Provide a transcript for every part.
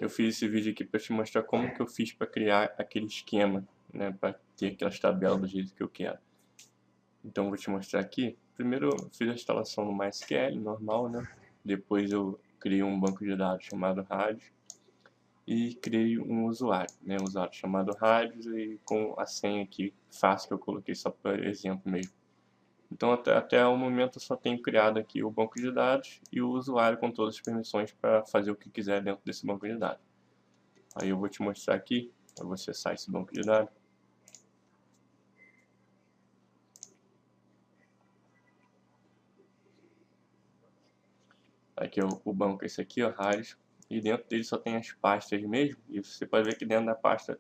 eu fiz esse vídeo aqui para te mostrar como que eu fiz para criar aquele esquema, né, para ter aquelas tabelas do jeito que eu quero. Então vou te mostrar aqui. Primeiro eu fiz a instalação no MySQL, normal, né? Depois eu criei um banco de dados chamado Radius e criei um usuário, né? Um usuário chamado Radius e com a senha aqui fácil que eu coloquei só para exemplo mesmo. Então até o momento eu só tenho criado aqui o banco de dados e o usuário com todas as permissões para fazer o que quiser dentro desse banco de dados. Aí eu vou te mostrar aqui, para você acessar esse banco de dados. Aqui é o banco, esse aqui, ó, Radius, e dentro dele só tem as pastas mesmo, e você pode ver que dentro da pasta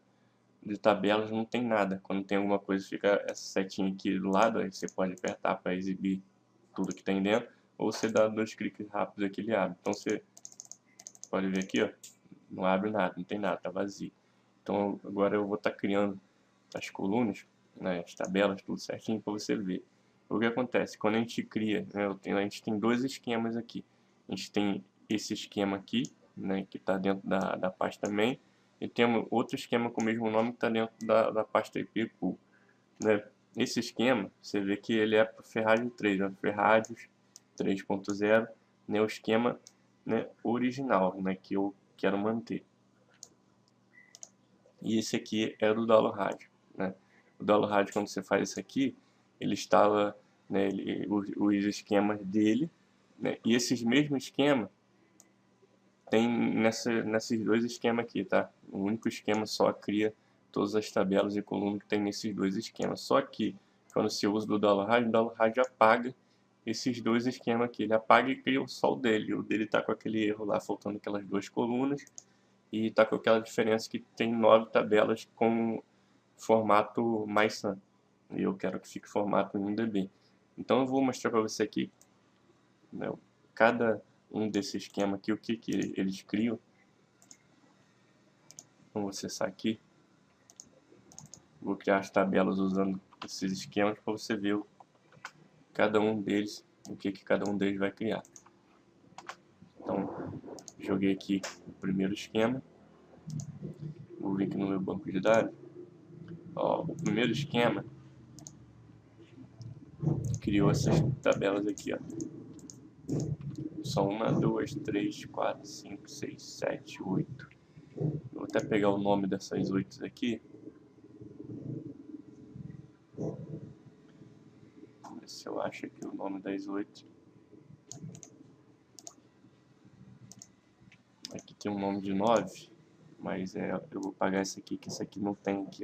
de tabelas não tem nada. Quando tem alguma coisa fica essa setinha aqui do lado, aí você pode apertar para exibir tudo que tem dentro, ou você dá 2 cliques rápidos aqui ele abre. Então você pode ver aqui, ó, não abre nada, não tem nada, tá vazio. Então agora eu vou estar criando as colunas, né, as tabelas, tudo certinho para você ver. O que acontece? Quando a gente cria, né, a gente tem dois esquemas aqui. A gente tem esse esquema aqui, né, que está dentro da pasta main, e temos outro esquema com o mesmo nome que está dentro da pasta IP pool, né. Esse esquema, você vê que ele é para o Ferrari 3, né, Ferrari 3.0, né, o esquema, né, original, né, que eu quero manter. E esse aqui é do DoloRad, né. O DoloRad, quando você faz isso aqui, ele instala, né, os esquemas dele, né, e esses mesmos esquemas tem nesses dois esquemas aqui, tá? O único esquema só cria todas as tabelas e colunas que tem nesses dois esquemas. Só que quando você usa o DoloRad apaga esses dois esquemas aqui. Ele apaga e cria só o dele. O dele tá com aquele erro lá, faltando aquelas duas colunas. E tá com aquela diferença que tem 9 tabelas com formato MySum. E eu quero que fique formato em 1DB. Então eu vou mostrar para você aqui, né, cada um desse esquema aqui, o que eles criam. Vamos acessar aqui. Vou criar as tabelas usando esses esquemas para você ver cada um deles, o que cada um deles vai criar. Então, joguei aqui o primeiro esquema. Vou vir aqui no meu banco de dados. Ó, o primeiro esquema criou essas tabelas aqui, ó. São 1, 2, 3, 4, 5, 6, 7, 8. Vou até pegar o nome dessas 8 aqui. Vamos ver se eu acho aqui o nome das 8. Aqui tem um nome de 9, mas eu vou pagar esse aqui, que esse aqui não tem aqui,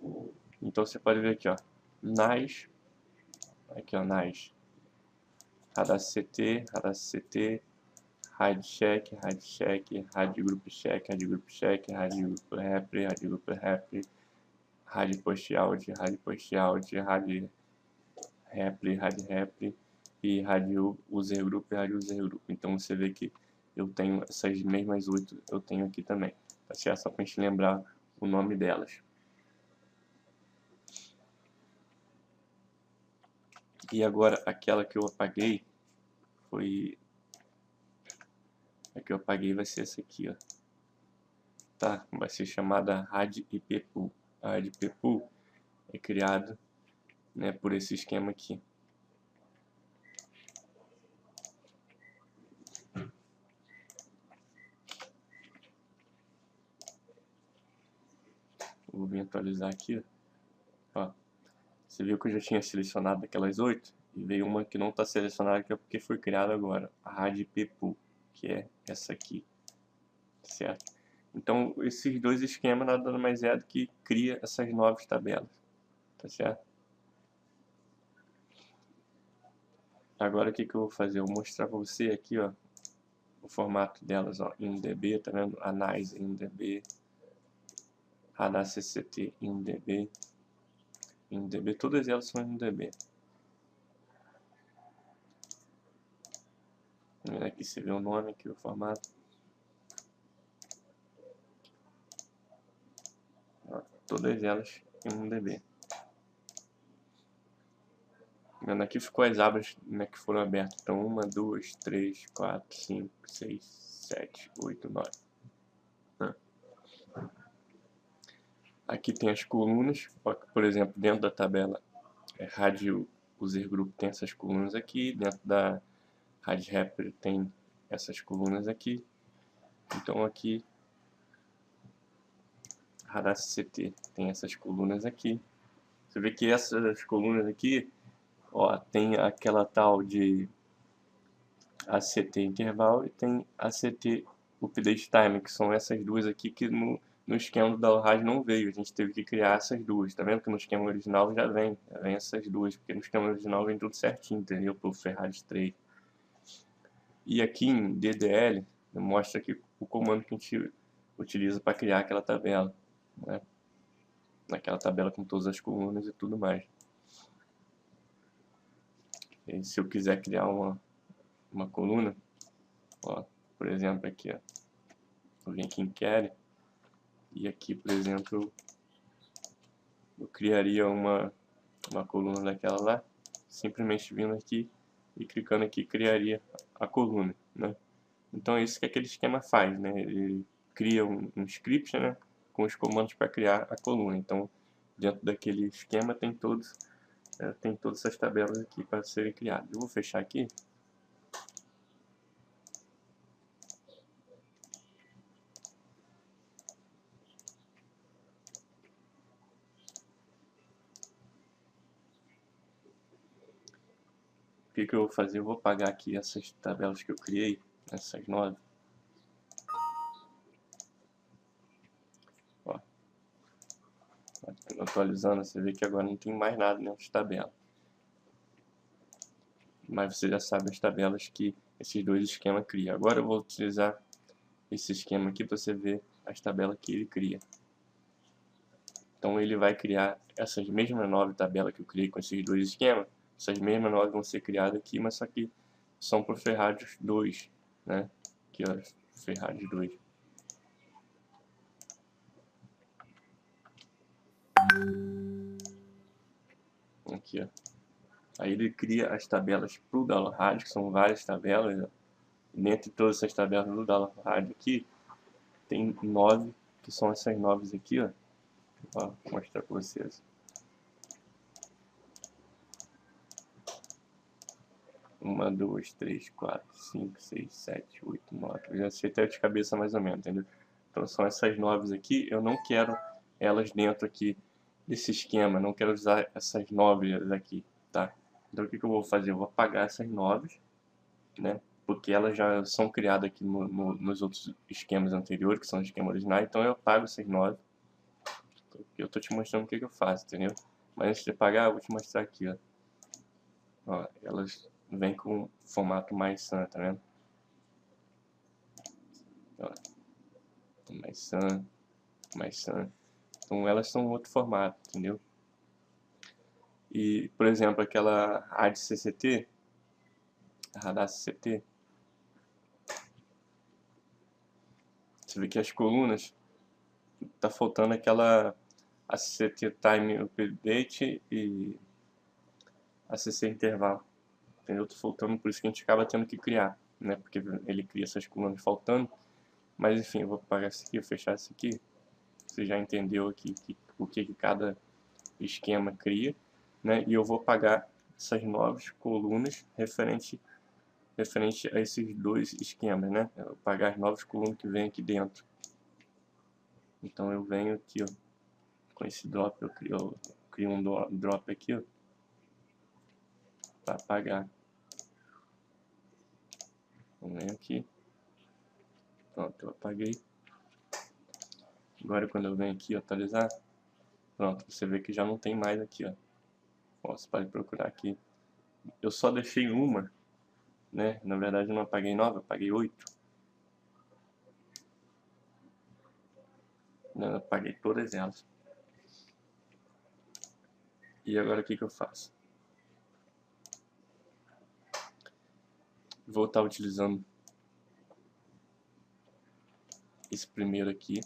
ó. Então você pode ver aqui, ó, NAS, aqui ó, NAS, RadCT, RadCheck, RadGroupCheck, RadGroupRep, RadPostOut, RadRep e RadUserGroup e RadUserGroup. Então você vê que eu tenho essas mesmas 8, eu tenho aqui também, tá certo? Só pra gente lembrar o nome delas. E agora aquela que eu apaguei foi... A que eu apaguei vai ser essa aqui, ó. Tá? Vai ser chamada RadIPPool. A RadIPPool é criado, né, por esse esquema aqui. Vou vir atualizar aqui, ó. Você viu que eu já tinha selecionado aquelas 8 e veio uma que não está selecionada, que é porque foi criada agora, a RadIPPool, que é essa aqui, certo? Então esses dois esquemas nada mais é do que cria essas 9 tabelas, tá certo? Agora o que eu vou fazer? Eu vou mostrar para você aqui, ó, o formato delas, ó, em DB, tá vendo? A NAS em DB, RadCCT em DB, todas elas são em DB. Aqui você vê o nome, aqui o formato. Ó, todas elas em 1DB. Vendo aqui ficou as abas, né, que foram abertas. Então 1, 2, 3, 4, 5, 6, 7, 8, 9. Aqui tem as colunas, por exemplo, dentro da tabela rádio user group tem essas colunas aqui, dentro da rádio wrapper tem essas colunas aqui. Então aqui RadACCT tem essas colunas aqui. Você vê que essas colunas aqui, ó, tem aquela tal de ACT interval e tem ACT update time, que são essas duas aqui que no esquema do download não veio. A gente teve que criar essas duas. Tá vendo que no esquema original já vem essas duas, porque no esquema original vem tudo certinho, entendeu? Pro Ferrari 3. E aqui em DDL mostra aqui o comando que a gente utiliza para criar aquela tabela, né? Naquela tabela com todas as colunas e tudo mais. E se eu quiser criar uma coluna, ó, por exemplo aqui, ó, eu venho aqui em Query e aqui, por exemplo, eu criaria uma coluna daquela lá, simplesmente vindo aqui e clicando aqui criaria a coluna, né? Então é isso que aquele esquema faz, né? Ele cria um script, né, com os comandos para criar a coluna. Então dentro daquele esquema tem todas essas tabelas aqui para serem criadas. Eu vou fechar aqui. O que eu vou fazer? Eu vou apagar aqui essas tabelas que eu criei, essas 9. Ó, atualizando, você vê que agora não tem mais nada nessas tabelas. Mas você já sabe as tabelas que esses dois esquemas criam. Agora eu vou utilizar esse esquema aqui para você ver as tabelas que ele cria. Então ele vai criar essas mesmas 9 tabelas que eu criei com esses dois esquemas. Essas mesmas 9 vão ser criadas aqui, mas só que são para o Ferrari 2, né? Aqui, ó, Ferrari 2. Aqui, ó. Aí ele cria as tabelas para o download, que são várias tabelas, ó. Dentre todas essas tabelas do download aqui, tem 9, que são essas 9 aqui, ó. Ó, vou mostrar para vocês. 1, 2, 3, 4, 5, 6, 7, 8, 9. Eu já sei até de cabeça mais ou menos, entendeu? Então são essas 9 aqui. Eu não quero elas dentro aqui desse esquema. Não quero usar essas 9 aqui, tá? Então o que eu vou fazer? Eu vou apagar essas 9, né? Porque elas já são criadas aqui nos outros esquemas anteriores, que são os esquemas originais. Então eu apago essas 9. Eu tô te mostrando o que eu faço, entendeu? Mas antes de apagar, eu vou te mostrar aqui, ó. Ó, elas vêm com formato mais sun, tá vendo? Ó, mais sun, mais sun. Então elas são outro formato, entendeu? E, por exemplo, aquela RadCCT, RadACCT, você vê que as colunas tá faltando aquela ACCT Time Update e ACC Interval, entendeu? Tá faltando, por isso que a gente acaba tendo que criar, né? Porque ele cria essas colunas faltando. Mas enfim, eu vou apagar isso aqui, vou fechar isso aqui. Você já entendeu aqui o que cada esquema cria, né? E eu vou apagar essas 9 colunas referente a esses dois esquemas, né? Eu vou apagar as 9 colunas que vem aqui dentro. Então eu venho aqui, ó, com esse drop, eu crio um drop aqui, ó, para apagar. Eu venho aqui, pronto, eu apaguei. Agora quando eu venho aqui atualizar, pronto, você vê que já não tem mais aqui, ó. Ó, você pode procurar aqui. Eu só deixei uma, né? Na verdade eu não apaguei 9, eu apaguei 8. Eu apaguei todas elas. E agora o que eu faço? Vou estar utilizando esse primeiro aqui,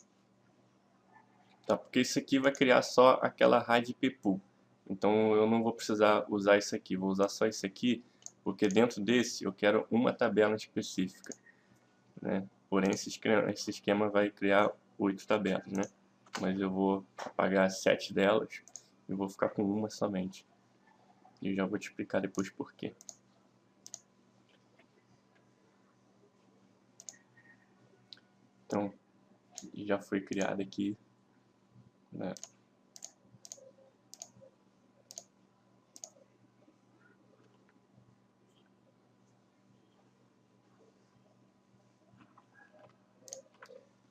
tá? Porque isso aqui vai criar só aquela RAID P-Pool. Então eu não vou precisar usar isso aqui, vou usar só esse aqui, porque dentro desse eu quero uma tabela específica, né? Porém esse esquema vai criar 8 tabelas, né? Mas eu vou apagar 7 delas e vou ficar com uma somente. E eu já vou te explicar depois por quê. Então, já foi criado aqui, né?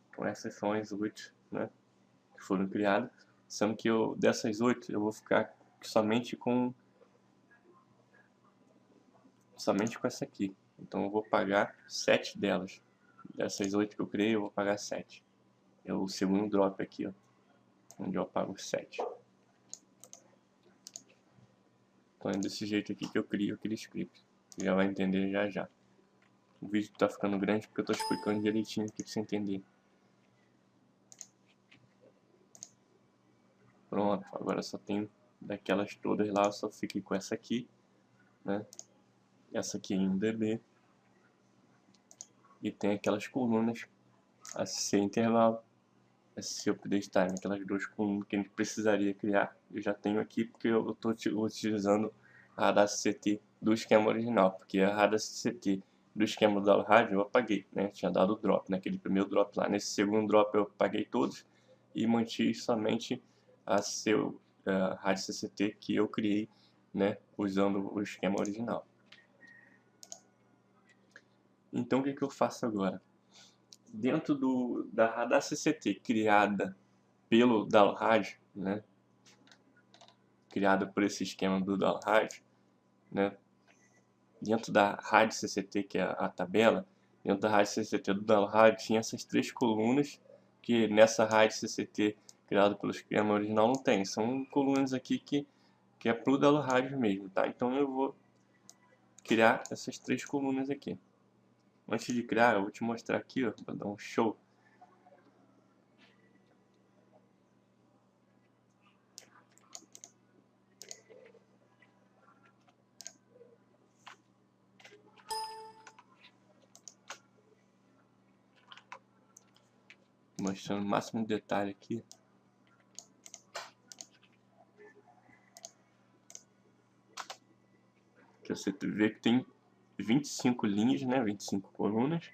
Então essas são as 8, né, que foram criadas, sendo que dessas 8 eu vou ficar somente com essa aqui. Então eu vou pagar 7 delas. Dessas 8 que eu criei, eu vou pagar 7. É o segundo drop aqui, ó, onde eu apago 7. Então é desse jeito aqui que eu crio aquele script. Você já vai entender já já. O vídeo tá ficando grande porque eu tô explicando direitinho aqui pra você entender. Pronto, agora só tem daquelas todas lá, eu só fiquei com essa aqui, né? Essa aqui em DB. E tem aquelas colunas ACC intervalo, ACC update time, aquelas duas colunas que a gente precisaria criar. Eu já tenho aqui porque eu estou utilizando a RADA CCT do esquema original, porque a RADA CCT do esquema do rádio eu apaguei, né? Tinha dado drop naquele primeiro drop lá. Nesse segundo drop eu apaguei todos e mantive somente a rádio CCT que eu criei, né? Usando o esquema original. Então o que eu faço agora? Dentro da Radar CCT criada pelo Dalraj, né? Criada por esse esquema do Dalraj, né? Dentro da rádio CCT, que é a tabela, dentro da rádio CCT do Dalraj tinha essas 3 colunas que nessa rádio CCT criada pelo esquema original não tem. São colunas aqui que é pro Dalraj mesmo, tá? Então eu vou criar essas 3 colunas aqui. Antes de criar, eu vou te mostrar aqui, ó, para dar um show. Mostrando o máximo de detalhe aqui. Que você vê que tem 25 linhas, né? 25 colunas.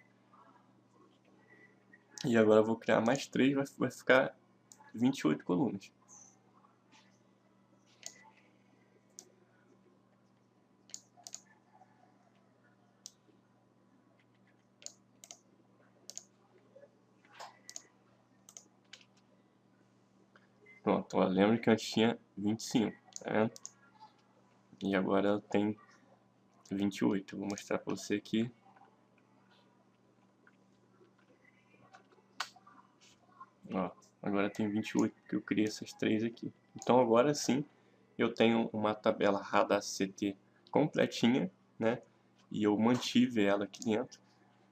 E agora eu vou criar mais 3, vai ficar 28 colunas. Pronto, ó, lembra que antes tinha 25, tá vendo? E agora tem 28. Eu vou mostrar pra você aqui. Ó, agora tem 28, porque eu criei essas 3 aqui. Então agora sim, eu tenho uma tabela Radar CT completinha, né? E eu mantive ela aqui dentro,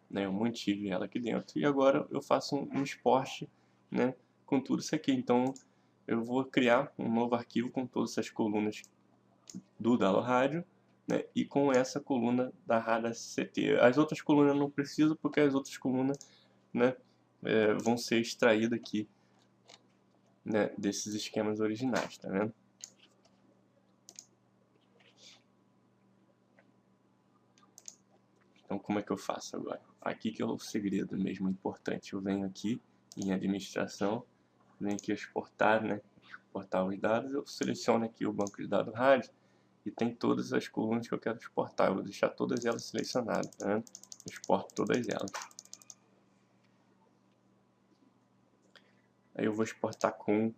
né? Eu mantive ela aqui dentro. E agora eu faço um export, né? Com tudo isso aqui. Então eu vou criar um novo arquivo com todas essas colunas do Dalraj, né, e com essa coluna da Radar CT. As outras colunas eu não preciso porque as outras colunas, né, vão ser extraídas aqui, né, desses esquemas originais, tá vendo? Então como é que eu faço agora? Aqui que é o segredo mesmo importante. Eu venho aqui em administração, venho aqui exportar, né, exportar os dados, eu seleciono aqui o banco de dados rádio e tem todas as colunas que eu quero exportar. Eu vou deixar todas elas selecionadas, tá vendo? Eu exporto todas elas. Aí eu vou exportar com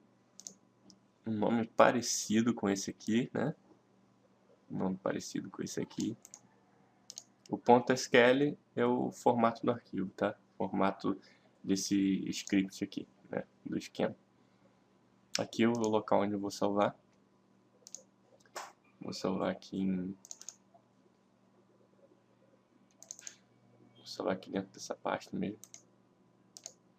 um nome parecido com esse aqui, né? Um nome parecido com esse aqui. O .sql é o formato do arquivo, tá? Formato desse script aqui, né? Do esquema. Aqui é o local onde eu vou salvar. Vou salvar aqui em... Vou salvar aqui dentro dessa pasta mesmo.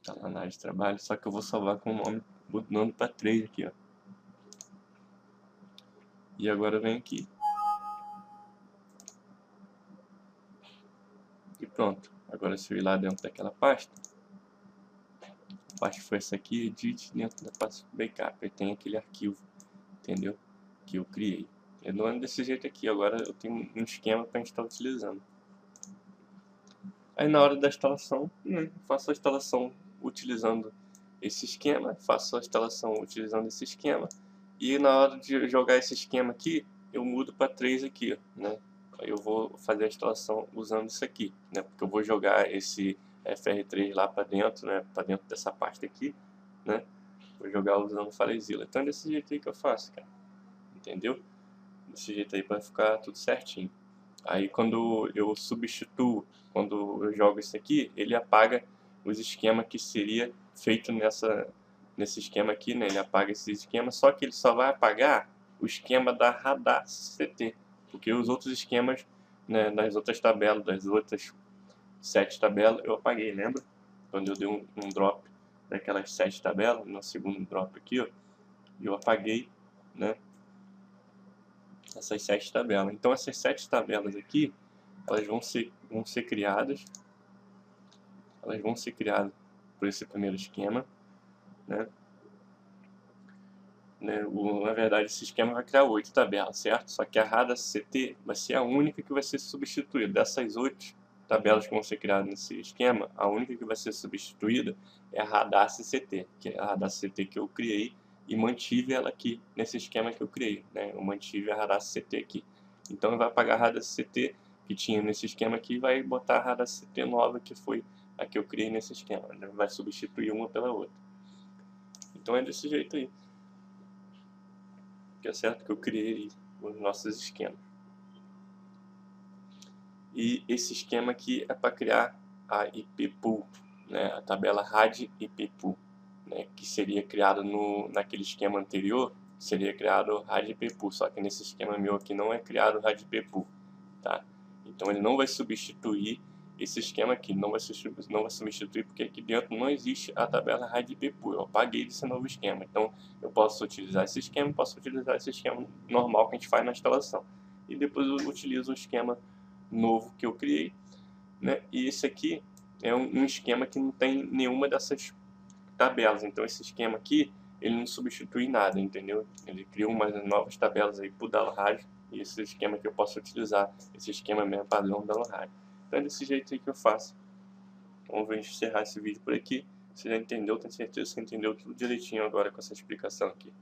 Tá lá na área de trabalho, só que eu vou salvar com o nome, botando para 3 aqui, ó. E agora eu venho aqui. E pronto. Agora se eu ir lá dentro daquela pasta, A parte foi essa aqui, edit dentro da pasta backup. Aí tem aquele arquivo, entendeu? Que eu criei. Não é desse jeito aqui, agora eu tenho um esquema para a gente estar utilizando. Aí na hora da instalação, faço a instalação utilizando esse esquema, faço a instalação utilizando esse esquema, e na hora de jogar esse esquema aqui, eu mudo para 3 aqui, né? Aí eu vou fazer a instalação usando isso aqui, né? Porque eu vou jogar esse FR3 lá para dentro, né? Para dentro dessa pasta aqui, né? Vou jogar usando o FileZilla. Então é desse jeito aí que eu faço, cara. Entendeu? Desse jeito aí para ficar tudo certinho. Aí quando eu substituo, quando eu jogo isso aqui, ele apaga os esquemas que seria feito nesse esquema aqui, né? Ele apaga esse esquema, só que ele só vai apagar o esquema da Radar CT, porque os outros esquemas, né, das outras tabelas, das outras 7 tabelas, eu apaguei, lembra? Quando eu dei um drop daquelas 7 tabelas, no segundo drop aqui, ó, eu apaguei, né? Essas 7 tabelas. Então essas 7 tabelas aqui, elas vão ser criadas, por esse primeiro esquema, né? Na verdade, esse esquema vai criar 8 tabelas, certo? Só que a Radar CT vai ser a única que vai ser substituída. Dessas 8 tabelas que vão ser criadas nesse esquema, a única que vai ser substituída é a Radar CT, que é a Radar CT que eu criei e mantive ela aqui, nesse esquema que eu criei, né? Eu mantive a Radar CT aqui. Então, vai apagar a Radar CT que tinha nesse esquema aqui e vai botar a Radar CT nova, que foi a que eu criei nesse esquema. Vai substituir uma pela outra. Então, é desse jeito aí. Que é certo que eu criei os nossos esquemas. E esse esquema aqui é para criar a IP pool, né? A tabela RAD IP pool, né? Que seria criado naquele esquema anterior, seria criado RAD IP pool, só que nesse esquema meu aqui não é criado RAD IP pool, tá? Então ele não vai substituir esse esquema aqui, não vai substituir porque aqui dentro não existe a tabela RAD IP pool, eu apaguei desse novo esquema. Então eu posso utilizar esse esquema, posso utilizar esse esquema normal que a gente faz na instalação. E depois eu utilizo o esquema novo que eu criei, né? E esse aqui é um esquema que não tem nenhuma dessas tabelas. Então esse esquema aqui, ele não substitui nada, entendeu? Ele cria umas novas tabelas aí pro Dalrad, e esse esquema que eu posso utilizar, esse esquema mesmo padrão Dalrad. Então é desse jeito aí que eu faço. Então vamos encerrar esse vídeo por aqui. Você já entendeu, tenho certeza que você entendeu tudo direitinho agora com essa explicação aqui.